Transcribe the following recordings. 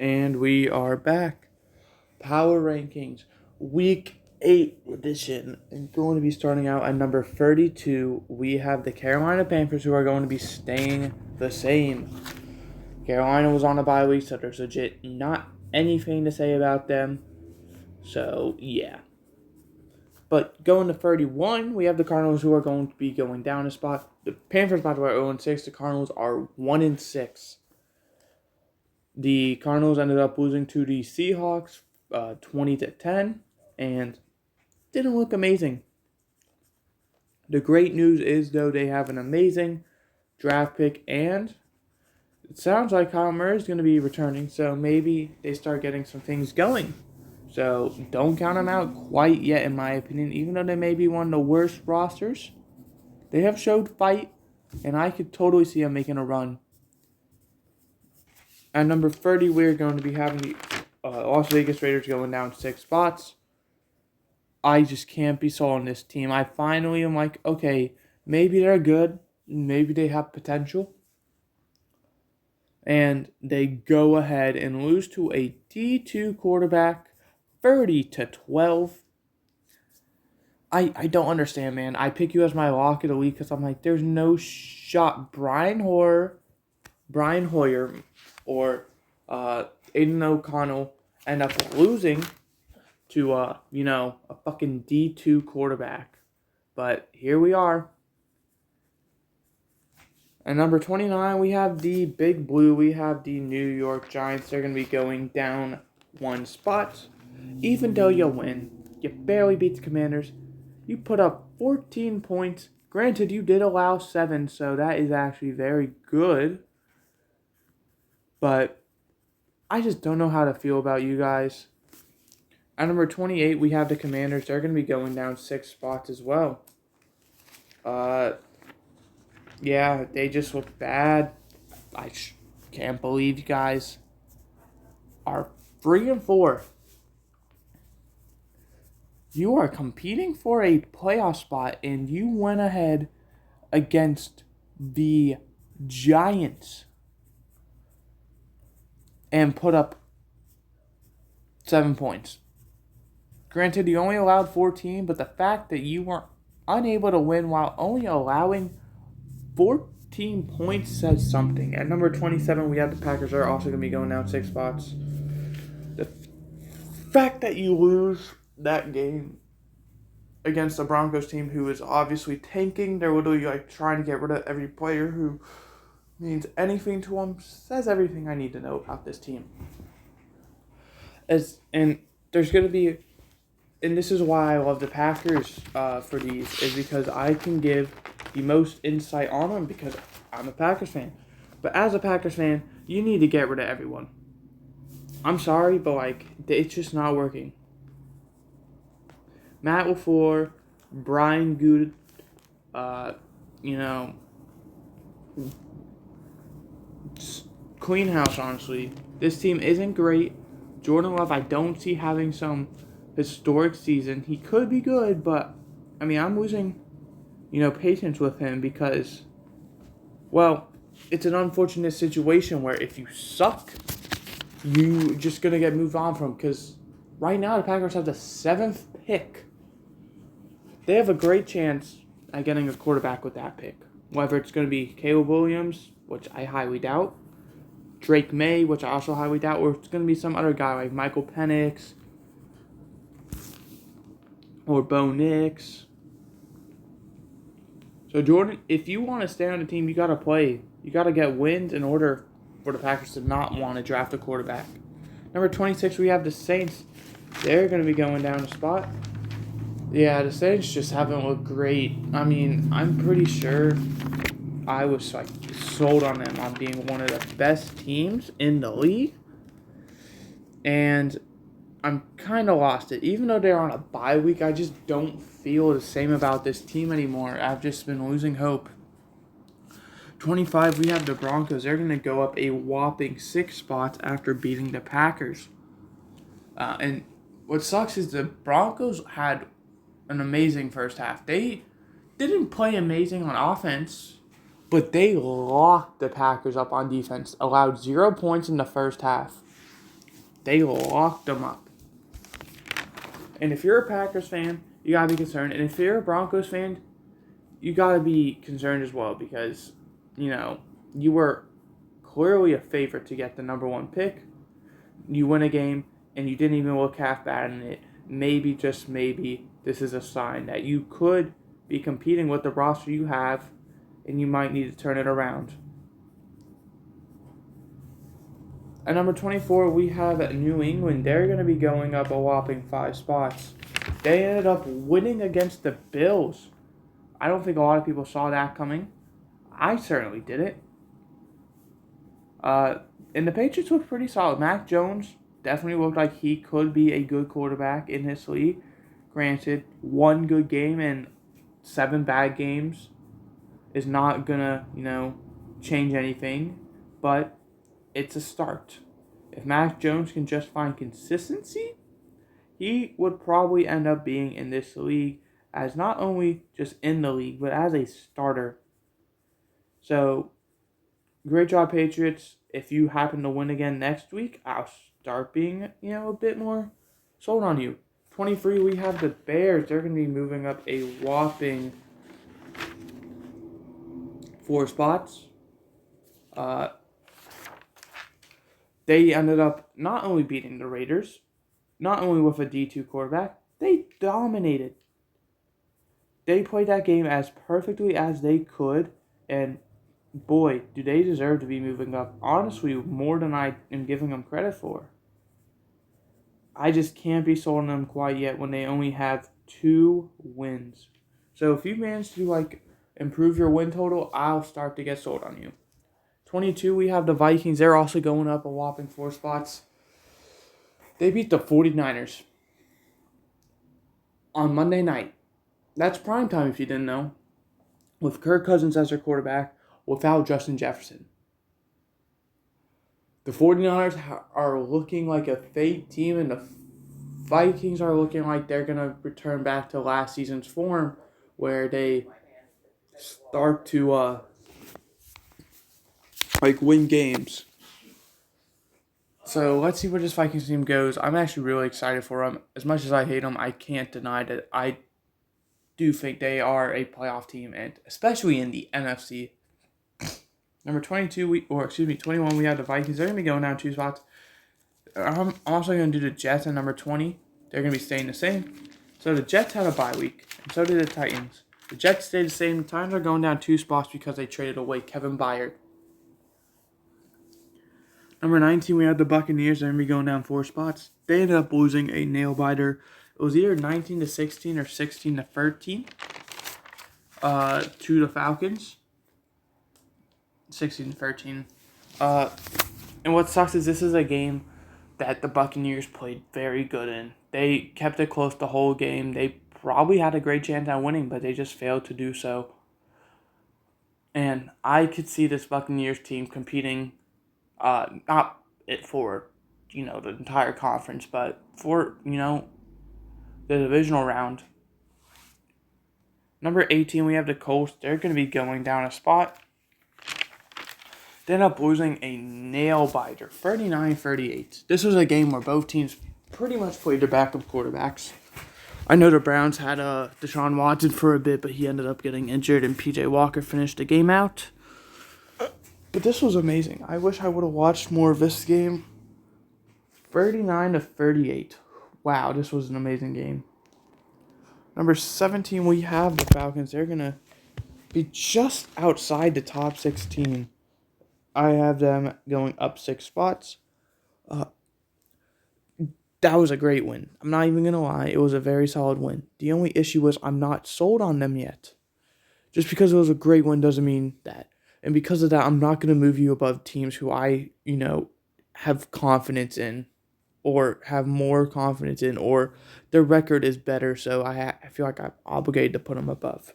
And we are back. Power Rankings, Week 8 edition. And going to be starting out at number 32. We have the Carolina Panthers, who are going to be staying the same. Carolina was on a bye week, so there's legit not anything to say about them. So, yeah. But going to 31, we have the Cardinals, who are going to be going down a spot. The Panthers, by the way, are 0-6. The Cardinals are 1-6. The Cardinals ended up losing to the Seahawks 20-10 and didn't look amazing. The great news is, though, they have an amazing draft pick, and it sounds like Kyle Murray is going to be returning, so maybe they start getting some things going. So don't count them out quite yet, in my opinion, even though they may be one of the worst rosters. They have showed fight, and I could totally see them making a run. At number 30, we're going to be having the Las Vegas Raiders going down 6 spots. I just can't be sold on this team. I finally am like, okay, maybe they're good. Maybe they have potential. And they go ahead and lose to a D2 quarterback, 30-12. I don't understand, man. I pick you as my lock of the week because I'm like, there's no shot. Brian Hoyer, or Aiden O'Connell end up losing to, a fucking D2 quarterback. But here we are. At number 29, we have the Big Blue. We have the New York Giants. They're going to be going down 1 spot. Even though you win, you barely beat the Commanders. You put up 14 points. Granted, you did allow 7, so that is actually very good. But I just don't know how to feel about you guys. At number 28, we have the Commanders. They're going to be going down 6 spots as well. Yeah, they just look bad. I can't believe you guys are 3-4. You are competing for a playoff spot, and you went ahead against the Giants and put up 7 points. Granted, you only allowed 14, but the fact that you were unable to win while only allowing 14 points says something. At number 27, we have the Packers. They're also going to be going down 6 spots. The fact that you lose that game against the Broncos team, who is obviously tanking, they're literally trying to get rid of every player who means anything to them, says everything I need to know about this team. And there's going to be, and this is why I love the Packers for these, is because I can give the most insight on them because I'm a Packers fan. But as a Packers fan, you need to get rid of everyone. I'm sorry, but it's just not working. Matt LaFleur, Brian Good, clean house, honestly. This team isn't great. Jordan Love, I don't see having some historic season. He could be good, but, I'm losing, patience with him because, it's an unfortunate situation where if you suck, you're just going to get moved on from, because right now the Packers have the 7th pick. They have a great chance at getting a quarterback with that pick. Whether it's going to be Caleb Williams, which I highly doubt, Drake May, which I also highly doubt, or it's going to be some other guy like Michael Penix or Bo Nix. So, Jordan, if you want to stay on the team, you got to play. You got to get wins in order for the Packers to not want to draft a quarterback. Number 26, we have the Saints. They're going to be going down a spot. Yeah, the Saints just haven't looked great. I'm pretty sure I was sold on them on being one of the best teams in the league. And I'm kind of lost it. Even though they're on a bye week, I just don't feel the same about this team anymore. I've just been losing hope. 25, we have the Broncos. They're going to go up a whopping 6 spots after beating the Packers. And what sucks is the Broncos had an amazing first half. They didn't play amazing on offense, but they locked the Packers up on defense, allowed 0 points in the first half. They locked them up. And if you're a Packers fan, you got to be concerned. And if you're a Broncos fan, you got to be concerned as well because, you were clearly a favorite to get the number one pick. You win a game, and you didn't even look half bad in it. Maybe, just maybe, this is a sign that you could be competing with the roster you have, and you might need to turn it around. At number 24, we have New England. They're going to be going up a whopping 5 spots. They ended up winning against the Bills. I don't think a lot of people saw that coming. I certainly didn't. And the Patriots looked pretty solid. Mac Jones definitely looked like he could be a good quarterback in this league. Granted, 1 good game and 7 bad games is not going to, change anything. But it's a start. If Mac Jones can just find consistency, he would probably end up being in this league as not only just in the league, but as a starter. So, great job, Patriots. If you happen to win again next week, I'll start being, a bit more sold on you. 23, we have the Bears. They're going to be moving up a whopping 4 spots. They ended up not only beating the Raiders, not only with a D2 quarterback, they dominated. They played that game as perfectly as they could, and boy, do they deserve to be moving up. Honestly, more than I am giving them credit for. I just can't be sold on them quite yet when they only have 2 wins. So if you manage to, improve your win total, I'll start to get sold on you. 22, we have the Vikings. They're also going up a whopping 4 spots. They beat the 49ers on Monday night. That's prime time if you didn't know. With Kirk Cousins as their quarterback, without Justin Jefferson. The 49ers are looking like a fake team, and the Vikings are looking like they're going to return back to last season's form, where they start to win games. So let's see where this Vikings team goes. I'm actually really excited for them. As much as I hate them, I can't deny that I do think they are a playoff team, and especially in the NFC. Number 21, we have the Vikings. They're going to be going down 2 spots. I'm also going to do the Jets at number 20. They're going to be staying the same. So the Jets had a bye week, and so did the Titans. The Jets stayed the same. The Titans are going down 2 spots because they traded away Kevin Byard. Number 19, we have the Buccaneers. They're going to be going down 4 spots. They ended up losing a nail-biter. It was either 19-16 or 16-13 to the Falcons. 16-13. And what sucks is this is a game that the Buccaneers played very good in. They kept it close the whole game. They probably had a great chance at winning, but they just failed to do so. And I could see this Buccaneers team competing, not for, the entire conference, but for, the divisional round. Number 18, we have the Colts. They're going to be going down a spot. They end up losing a nail-biter, 39-38. This was a game where both teams pretty much played their backup quarterbacks. I know the Browns had Deshaun Watson for a bit, but he ended up getting injured, and P.J. Walker finished the game out. But this was amazing. I wish I would have watched more of this game. 39-38. Wow, this was an amazing game. Number 17, we have the Falcons. They're going to be just outside the top 16. I have them going up 6 spots. That was a great win. I'm not even going to lie. It was a very solid win. The only issue was I'm not sold on them yet. Just because it was a great win doesn't mean that. And because of that, I'm not going to move you above teams who I, have confidence in or have more confidence in or their record is better. So I feel like I'm obligated to put them above.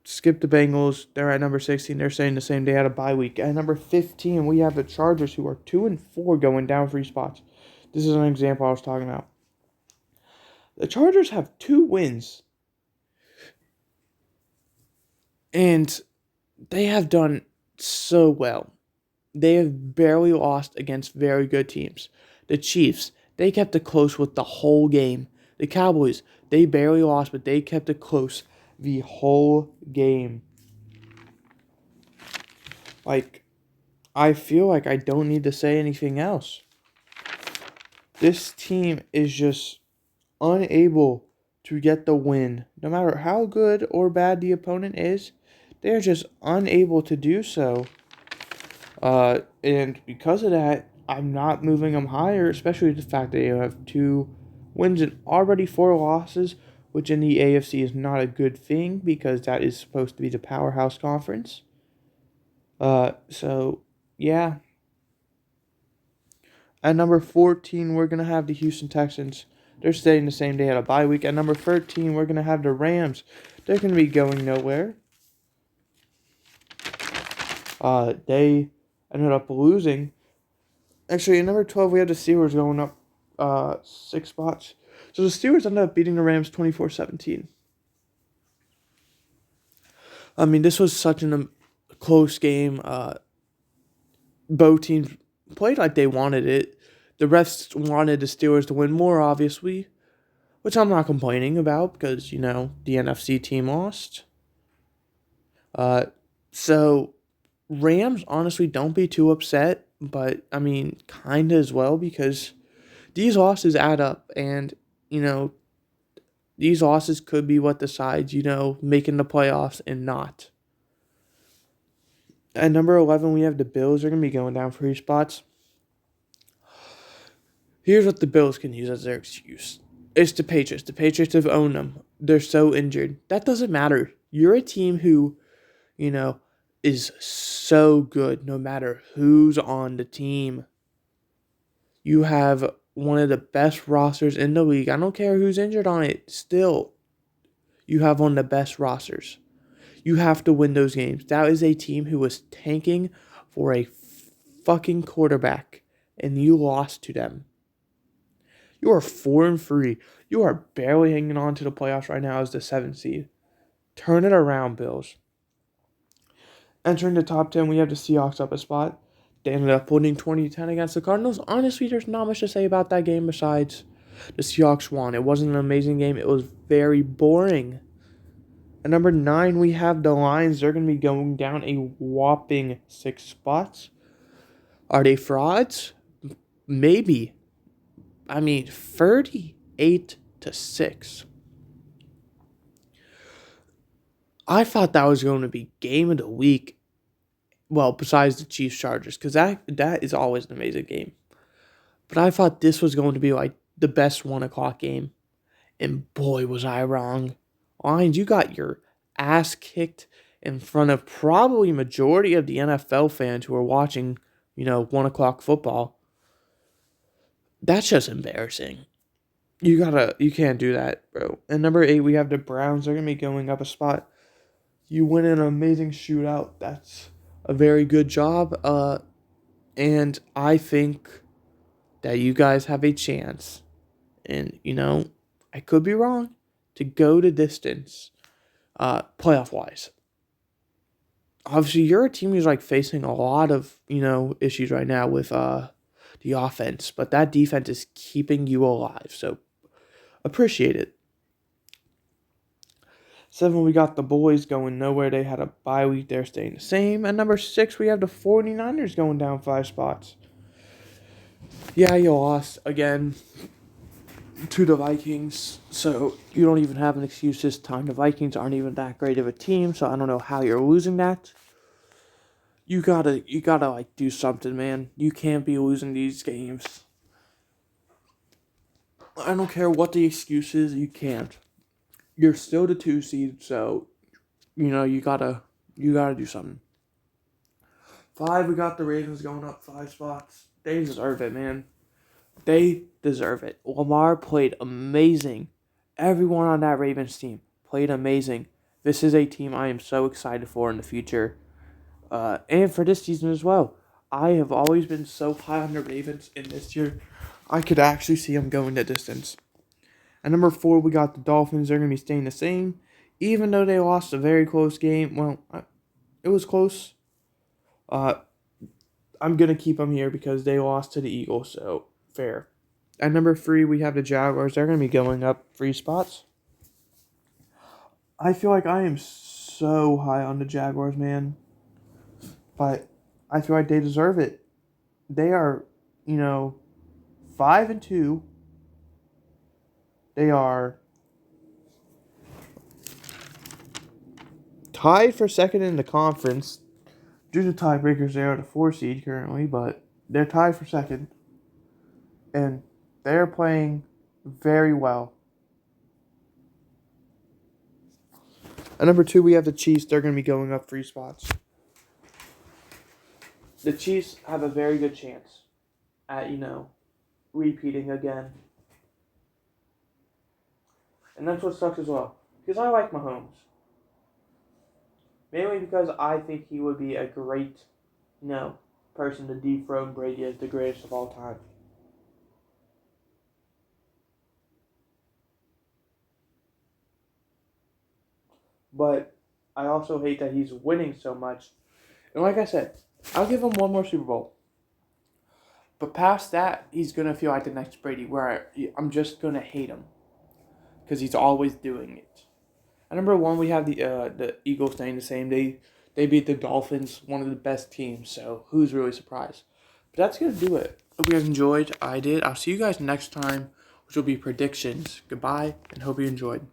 Skip the Bengals. They're at number 16. They're saying the same. They had a bye week. At number 15, we have the Chargers, who are 2-4, going down 3 spots. This is an example I was talking about. The Chargers have 2 wins. And they have done so well. they have barely lost against very good teams. The Chiefs, they kept it close with the whole game. The Cowboys, they barely lost, but they kept it close the whole game. Like, I feel like I don't need to say anything else. This team is just unable to get the win. No matter how good or bad the opponent is, they're just unable to do so. And because of that, I'm not moving them higher, especially the fact that they have 2 wins and already 4 losses, which in the AFC is not a good thing because that is supposed to be the powerhouse conference. So yeah. At number 14, we're gonna have the Houston Texans. They're staying the same day at a bye week. At number 13, we're gonna have the Rams. They're gonna be going nowhere. They ended up losing. Actually, at number 12, we had the Steelers going up 6 spots. So the Steelers ended up beating the Rams 24-17. I mean, this was such a close game. Both teams played like they wanted it. The refs wanted the Steelers to win more, obviously, which I'm not complaining about because, the NFC team lost. So Rams, honestly, don't be too upset, but, I mean, kind of as well because these losses add up and, these losses could be what decides, making the playoffs and not. At number 11, we have the Bills. They're going to be going down 3 spots. Here's what the Bills can use as their excuse. It's the Patriots. The Patriots have owned them. They're so injured. That doesn't matter. You're a team who, is so good no matter who's on the team. You have one of the best rosters in the league. I don't care who's injured on it. Still, you have one of the best rosters. You have to win those games. That is a team who was tanking for a fucking quarterback, and you lost to them. You are 4-3. You are barely hanging on to the playoffs right now as the 7th seed. Turn it around, Bills. Entering the top 10, we have the Seahawks up a spot. They ended up winning 20-10 against the Cardinals. Honestly, there's not much to say about that game besides the Seahawks won. It wasn't an amazing game. It was very boring. At number 9, we have the Lions. They're going to be going down a whopping 6 spots. Are they frauds? Maybe. I mean, 38-6. I thought that was going to be game of the week. Well, besides the Chiefs Chargers, because that is always an amazing game. But I thought this was going to be like the best 1 o'clock game. And boy, was I wrong. Lions, you got your ass kicked in front of probably majority of the NFL fans who are watching, 1 o'clock football. That's just embarrassing. You can't do that, bro. And number 8, we have the Browns. They're going to be going up a spot. You win an amazing shootout. That's a very good job. And I think that you guys have a chance. And, I could be wrong, to go the distance, playoff-wise. Obviously, you're a team who's, facing a lot of, issues right now with the offense. But that defense is keeping you alive. So, appreciate it. 7, we got the boys going nowhere. They had a bye week. They're staying the same. And number 6, we have the 49ers going down 5 spots. Yeah, you lost again to the Vikings. So you don't even have an excuse this time. The Vikings aren't even that great of a team. So I don't know how you're losing that. You gotta do something, man. You can't be losing these games. I don't care what the excuse is. You can't. You're still the 2 seed, so you gotta do something. 5, we got the Ravens going up 5 spots. They deserve it, man. They deserve it. Lamar played amazing. Everyone on that Ravens team played amazing. This is a team I am so excited for in the future, and for this season as well. I have always been so high on the Ravens, and this year I could actually see them going the distance. At number 4, we got the Dolphins. They're going to be staying the same. Even though they lost a very close game. Well, it was close. I'm going to keep them here because they lost to the Eagles, so fair. At number 3, we have the Jaguars. They're going to be going up 3 spots. I feel like I am so high on the Jaguars, man. But I feel like they deserve it. They are, 5-2. They are tied for second in the conference. Due to tiebreakers, they are the 4 seed currently, but they're tied for second. And they're playing very well. At number 2, we have the Chiefs. They're going to be going up 3 spots. The Chiefs have a very good chance at, repeating again. And that's what sucks as well. Because I like Mahomes. Mainly because I think he would be a great, person to dethrone Brady as the greatest of all time. But I also hate that he's winning so much. And like I said, I'll give him one more Super Bowl. But past that, he's going to feel like the next Brady, where I'm just going to hate him. Because he's always doing it. At number 1, we have the Eagles staying the same. They beat the Dolphins, one of the best teams, so who's really surprised? But that's going to do it. Hope you guys enjoyed. I did. I'll see you guys next time, which will be predictions. Goodbye, and hope you enjoyed.